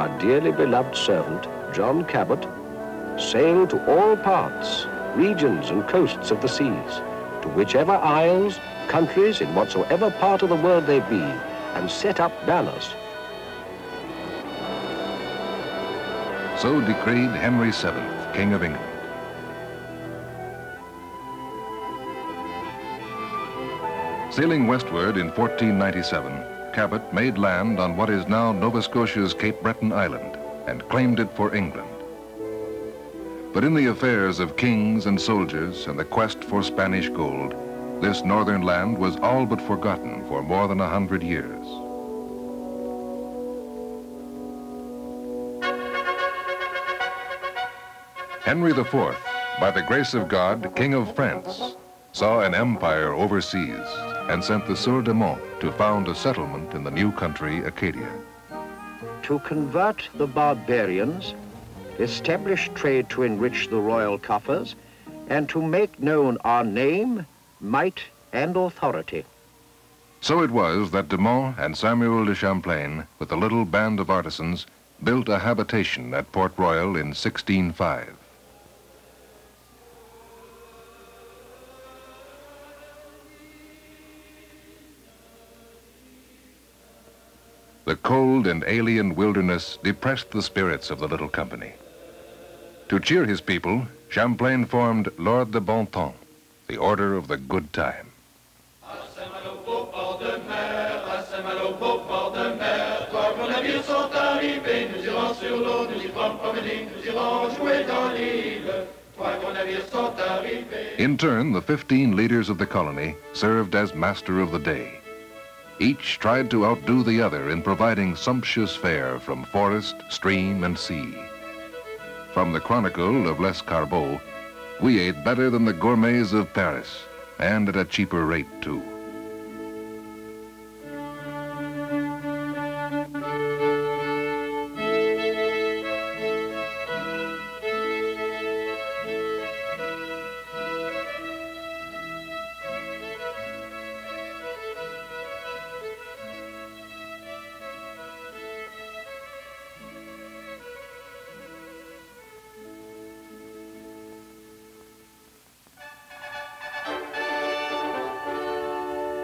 our dearly beloved servant, John Cabot, sailed to all parts, regions and coasts of the seas, to whichever isles, countries, in whatsoever part of the world they be, and set up banners. So decreed Henry VII, King of England. Sailing westward in 1497, Cabot made land on what is now Nova Scotia's Cape Breton Island and claimed it for England. But in the affairs of kings and soldiers and the quest for Spanish gold, this northern land was all but forgotten for more than 100 years. Henry IV, by the grace of God, King of France, saw an empire overseas and sent the Sieur de Monts to found a settlement in the new country, Acadia. To convert the barbarians, establish trade to enrich the royal coffers, and to make known our name, might, and authority. So it was that de Monts and Samuel de Champlain, with a little band of artisans, built a habitation at Port Royal in 1605. The cold and alien wilderness depressed the spirits of the little company. To cheer his people, Champlain formed l'Ordre de Bon Temps, the Order of the Good Time. In turn, the 15 leaders of the colony served as master of the day. Each tried to outdo the other in providing sumptuous fare from forest, stream, and sea. From the Chronicle of Les Carbeaux, we ate better than the gourmets of Paris, and at a cheaper rate, too.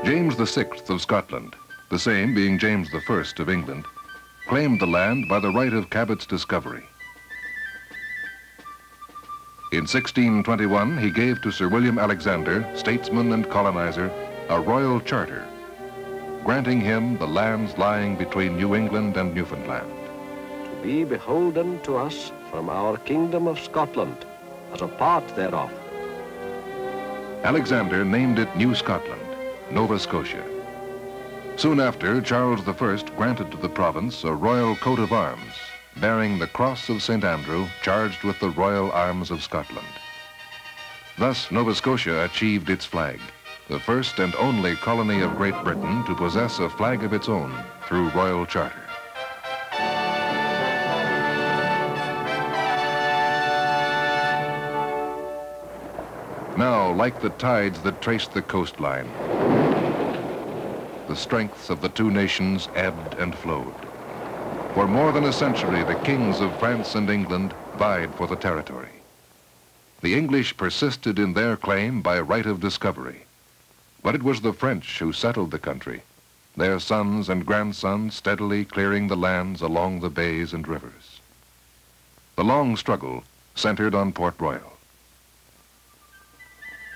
James VI of Scotland, the same being James I of England, claimed the land by the right of Cabot's discovery. In 1621, he gave to Sir William Alexander, statesman and colonizer, a royal charter, granting him the lands lying between New England and Newfoundland. To be beholden to us from our kingdom of Scotland, as a part thereof. Alexander named it New Scotland, Nova Scotia. Soon after, Charles I granted to the province a royal coat of arms, bearing the Cross of St. Andrew charged with the royal arms of Scotland. Thus, Nova Scotia achieved its flag, the first and only colony of Great Britain to possess a flag of its own through royal charter. Now, like the tides that traced the coastline, the strengths of the two nations ebbed and flowed. For more than a century, the kings of France and England vied for the territory. The English persisted in their claim by right of discovery. But it was the French who settled the country, their sons and grandsons steadily clearing the lands along the bays and rivers. The long struggle centered on Port Royal.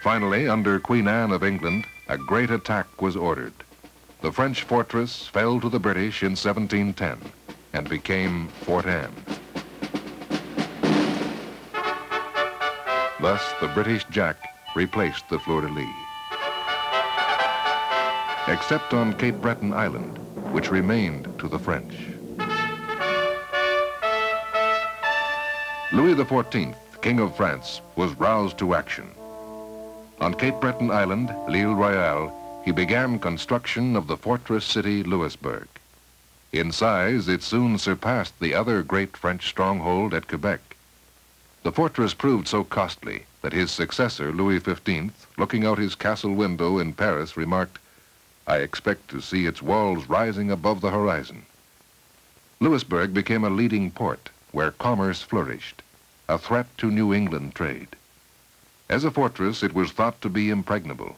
Finally, under Queen Anne of England, a great attack was ordered. The French fortress fell to the British in 1710 and became Fort Anne. Thus, the British Jack replaced the fleur-de-lis. Except on Cape Breton Island, which remained to the French. Louis XIV, King of France, was roused to action. On Cape Breton Island, l'Île Royale, he began construction of the fortress city Louisbourg. In size, it soon surpassed the other great French stronghold at Quebec. The fortress proved so costly that his successor, Louis XV, looking out his castle window in Paris, remarked, "I expect to see its walls rising above the horizon." Louisburg became a leading port where commerce flourished, a threat to New England trade. As a fortress, it was thought to be impregnable,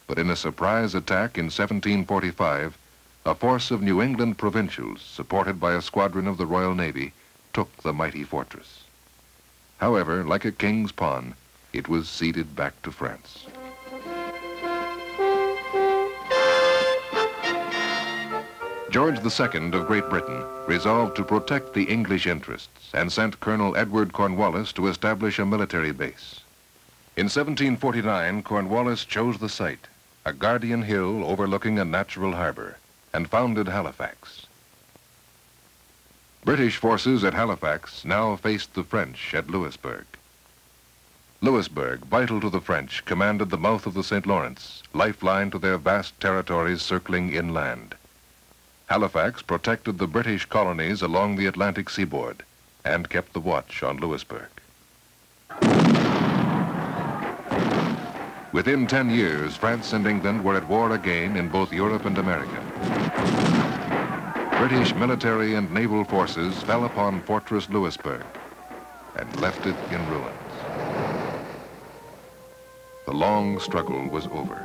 but in a surprise attack in 1745, a force of New England provincials, supported by a squadron of the Royal Navy, took the mighty fortress. However, like a king's pawn, it was ceded back to France. George II of Great Britain resolved to protect the English interests and sent Colonel Edward Cornwallis to establish a military base. In 1749, Cornwallis chose the site, a guardian hill overlooking a natural harbor, and founded Halifax. British forces at Halifax now faced the French at Louisburg. Louisburg, vital to the French, commanded the mouth of the St. Lawrence, lifeline to their vast territories circling inland. Halifax protected the British colonies along the Atlantic seaboard and kept the watch on Louisburg. Within 10 years, France and England were at war again in both Europe and America. British military and naval forces fell upon Fortress Louisburg and left it in ruins. The long struggle was over.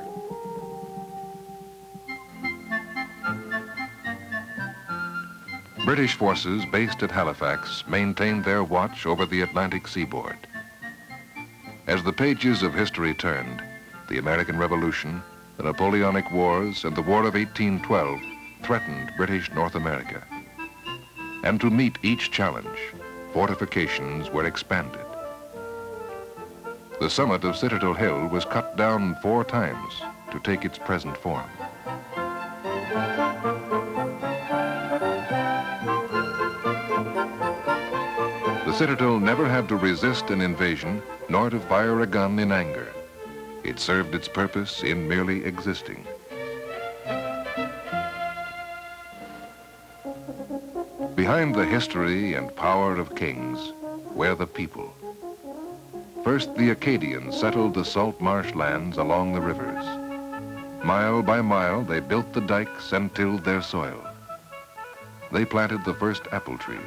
British forces based at Halifax maintained their watch over the Atlantic seaboard. As the pages of history turned, the American Revolution, the Napoleonic Wars, and the War of 1812 threatened British North America. And to meet each challenge, fortifications were expanded. The summit of Citadel Hill was cut down 4 times to take its present form. The citadel never had to resist an invasion, nor to fire a gun in anger. It served its purpose in merely existing. Behind the history and power of kings were the people. First, the Acadians settled the salt marsh lands along the rivers. Mile by mile, they built the dikes and tilled their soil. They planted the first apple trees.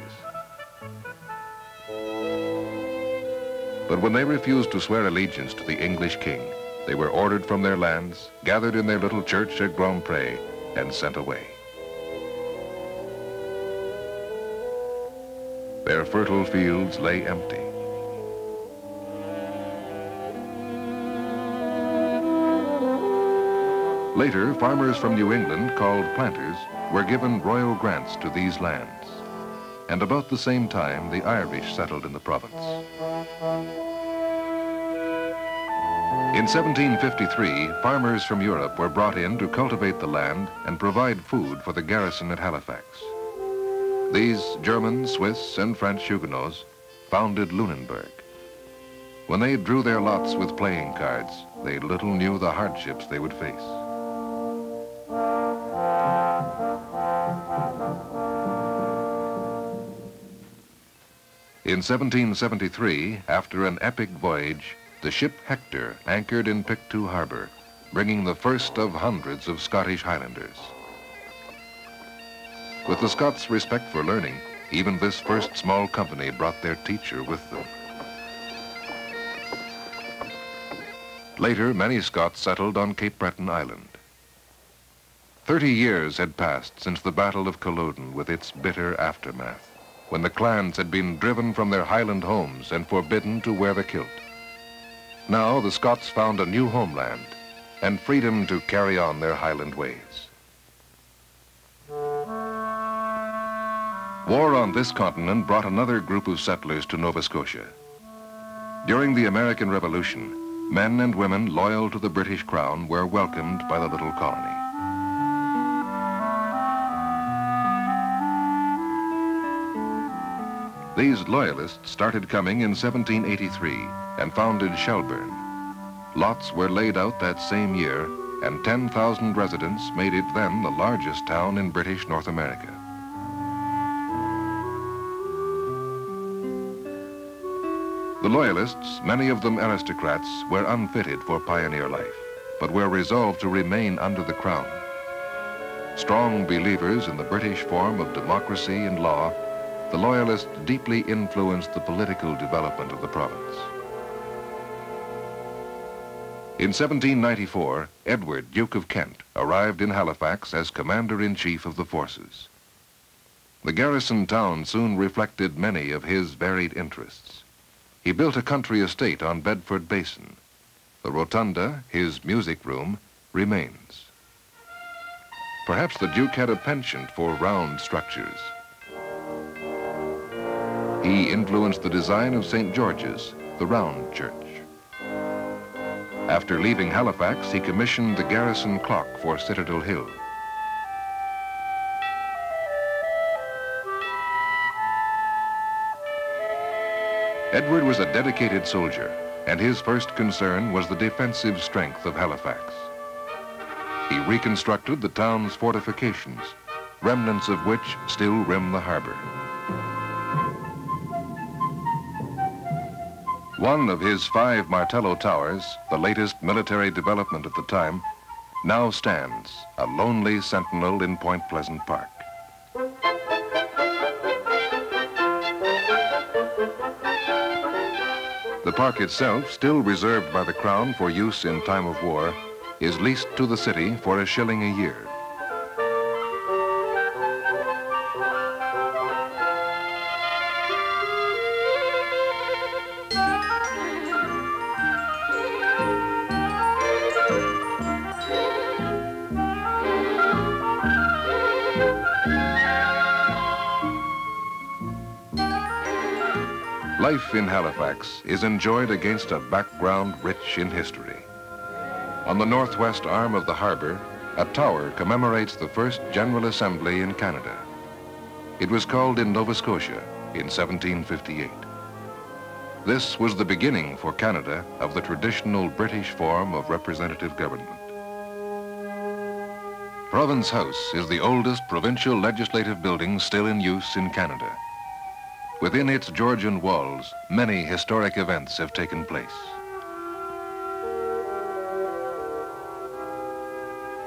But when they refused to swear allegiance to the English king, they were ordered from their lands, gathered in their little church at Grand Pre, and sent away. Their fertile fields lay empty. Later, farmers from New England, called planters, were given royal grants to these lands. And about the same time, the Irish settled in the province. In 1753, farmers from Europe were brought in to cultivate the land and provide food for the garrison at Halifax. These German, Swiss, and French Huguenots founded Lunenburg. When they drew their lots with playing cards, they little knew the hardships they would face. In 1773, after an epic voyage, the ship Hector anchored in Pictou Harbor, bringing the first of hundreds of Scottish Highlanders. With the Scots' respect for learning, even this first small company brought their teacher with them. Later, many Scots settled on Cape Breton Island. 30 years had passed since the Battle of Culloden with its bitter aftermath, when the clans had been driven from their Highland homes and forbidden to wear the kilt. Now the Scots found a new homeland and freedom to carry on their Highland ways. War on this continent brought another group of settlers to Nova Scotia. During the American Revolution, men and women loyal to the British Crown were welcomed by the little colony. These loyalists started coming in 1783 and founded Shelburne. Lots were laid out that same year, and 10,000 residents made it then the largest town in British North America. The Loyalists, many of them aristocrats, were unfitted for pioneer life, but were resolved to remain under the crown. Strong believers in the British form of democracy and law, the Loyalists deeply influenced the political development of the province. In 1794, Edward, Duke of Kent, arrived in Halifax as Commander-in-Chief of the forces. The garrison town soon reflected many of his varied interests. He built a country estate on Bedford Basin. The rotunda, his music room, remains. Perhaps the Duke had a penchant for round structures. He influenced the design of St. George's, the round church. After leaving Halifax, he commissioned the garrison clock for Citadel Hill. Edward was a dedicated soldier, and his first concern was the defensive strength of Halifax. He reconstructed the town's fortifications, remnants of which still rim the harbor. One of his 5 Martello towers, the latest military development at the time, now stands, a lonely sentinel in Point Pleasant Park. The park itself, still reserved by the Crown for use in time of war, is leased to the city for a shilling a year. Life in Halifax is enjoyed against a background rich in history. On the northwest arm of the harbor, a tower commemorates the first General Assembly in Canada. It was called in Nova Scotia in 1758. This was the beginning for Canada of the traditional British form of representative government. Province House is the oldest provincial legislative building still in use in Canada. Within its Georgian walls, many historic events have taken place.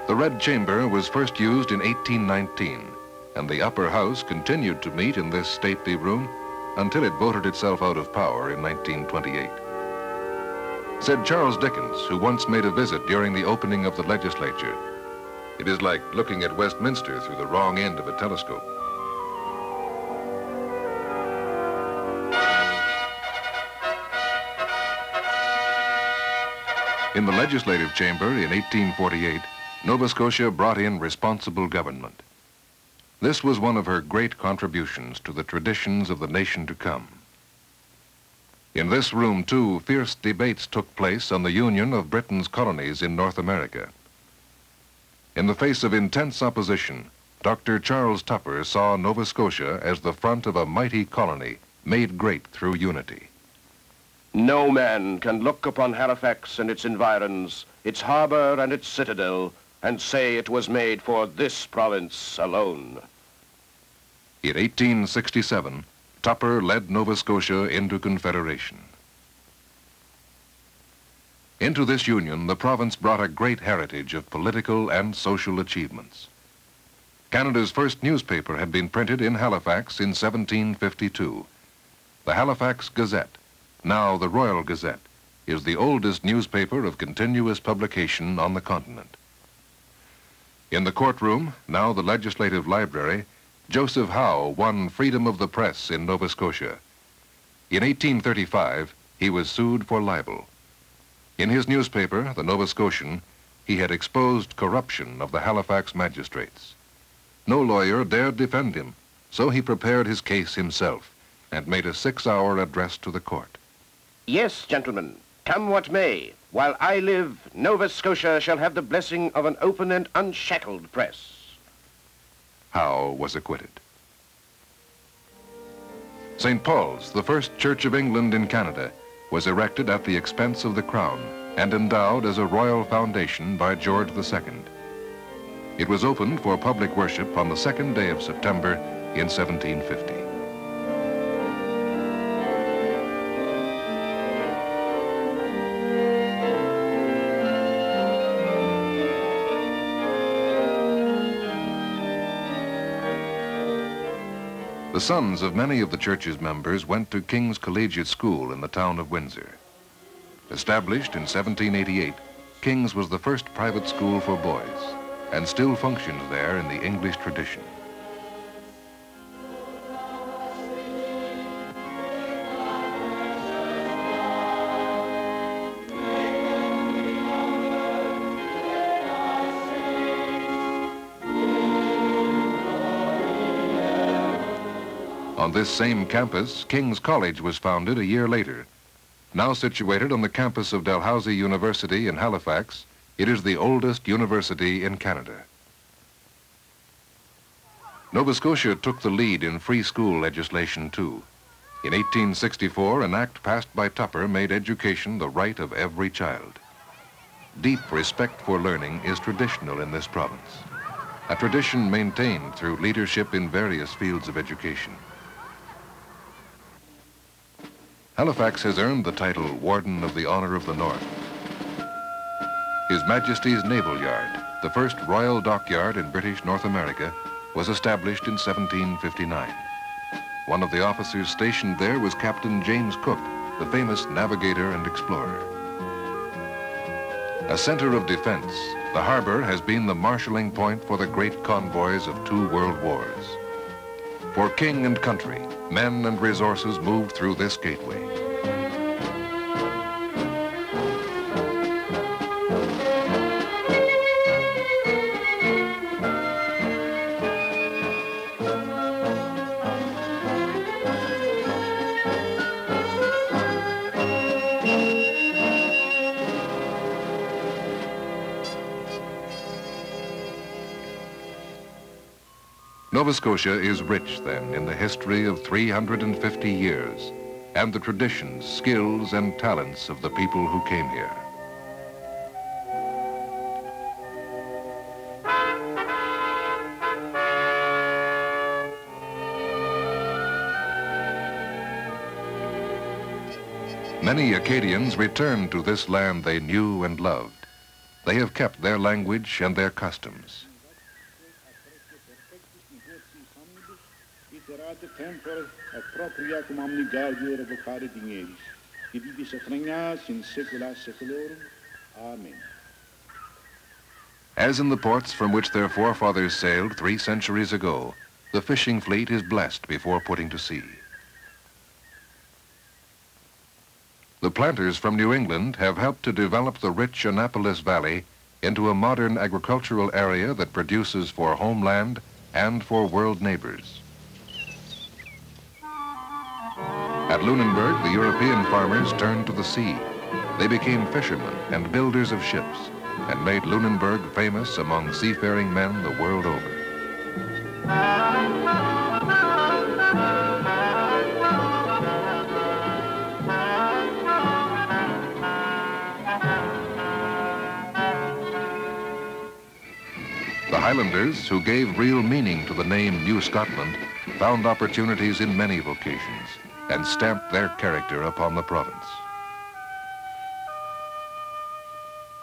The Red Chamber was first used in 1819, and the upper house continued to meet in this stately room until it voted itself out of power in 1928. Said Charles Dickens, who once made a visit during the opening of the legislature, "It is like looking at Westminster through the wrong end of a telescope." In the legislative chamber in 1848, Nova Scotia brought in responsible government. This was one of her great contributions to the traditions of the nation to come. In this room, too, fierce debates took place on the union of Britain's colonies in North America. In the face of intense opposition, Dr. Charles Tupper saw Nova Scotia as the front of a mighty colony made great through unity. No man can look upon Halifax and its environs, its harbor and its citadel, and say it was made for this province alone. In 1867, Tupper led Nova Scotia into Confederation. Into this union, the province brought a great heritage of political and social achievements. Canada's first newspaper had been printed in Halifax in 1752. The Halifax Gazette, now the Royal Gazette, is the oldest newspaper of continuous publication on the continent. In the courtroom, now the Legislative Library, Joseph Howe won freedom of the press in Nova Scotia. In 1835, he was sued for libel. In his newspaper, the Nova Scotian, he had exposed corruption of the Halifax magistrates. No lawyer dared defend him, so he prepared his case himself and made a 6-hour address to the court. Yes, gentlemen, come what may, while I live, Nova Scotia shall have the blessing of an open and unshackled press. Howe was acquitted. St. Paul's, the first church of England in Canada, was erected at the expense of the Crown and endowed as a royal foundation by George II. It was opened for public worship on the 2nd day of September in 1750. The sons of many of the church's members went to King's Collegiate School in the town of Windsor. Established in 1788, King's was the first private school for boys and still functions there in the English tradition. On this same campus, King's College was founded a year later. Now situated on the campus of Dalhousie University in Halifax, it is the oldest university in Canada. Nova Scotia took the lead in free school legislation too. In 1864, an act passed by Tupper made education the right of every child. Deep respect for learning is traditional in this province, a tradition maintained through leadership in various fields of education. Halifax has earned the title Warden of the Honor of the North. His Majesty's Naval Yard, the first royal dockyard in British North America, was established in 1759. One of the officers stationed there was Captain James Cook, the famous navigator and explorer. A center of defense, the harbor has been the marshalling point for the great convoys of 2 world wars. For king and country, men and resources moved through this gateway. Nova Scotia is rich, then, in the history of 350 years and the traditions, skills, and talents of the people who came here. Many Acadians returned to this land they knew and loved. They have kept their language and their customs. As in the ports from which their forefathers sailed 3 centuries ago, the fishing fleet is blessed before putting to sea. The planters from New England have helped to develop the rich Annapolis Valley into a modern agricultural area that produces for homeland and for world neighbors. At Lunenburg, the European farmers turned to the sea. They became fishermen and builders of ships and made Lunenburg famous among seafaring men the world over. The Highlanders, who gave real meaning to the name New Scotland, found opportunities in many vocations and stamped their character upon the province.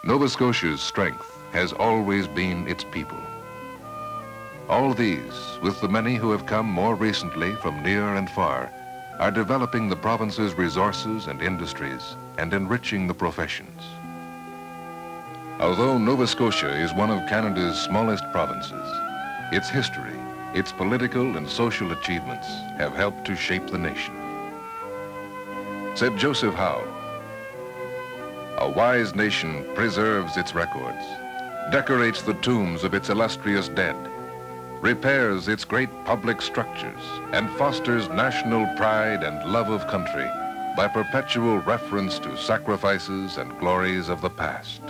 Nova Scotia's strength has always been its people. All these, with the many who have come more recently from near and far, are developing the province's resources and industries and enriching the professions. Although Nova Scotia is one of Canada's smallest provinces, its history, its political and social achievements have helped to shape the nation. Said Joseph Howe, "A wise nation preserves its records, decorates the tombs of its illustrious dead, repairs its great public structures, and fosters national pride and love of country by perpetual reference to sacrifices and glories of the past."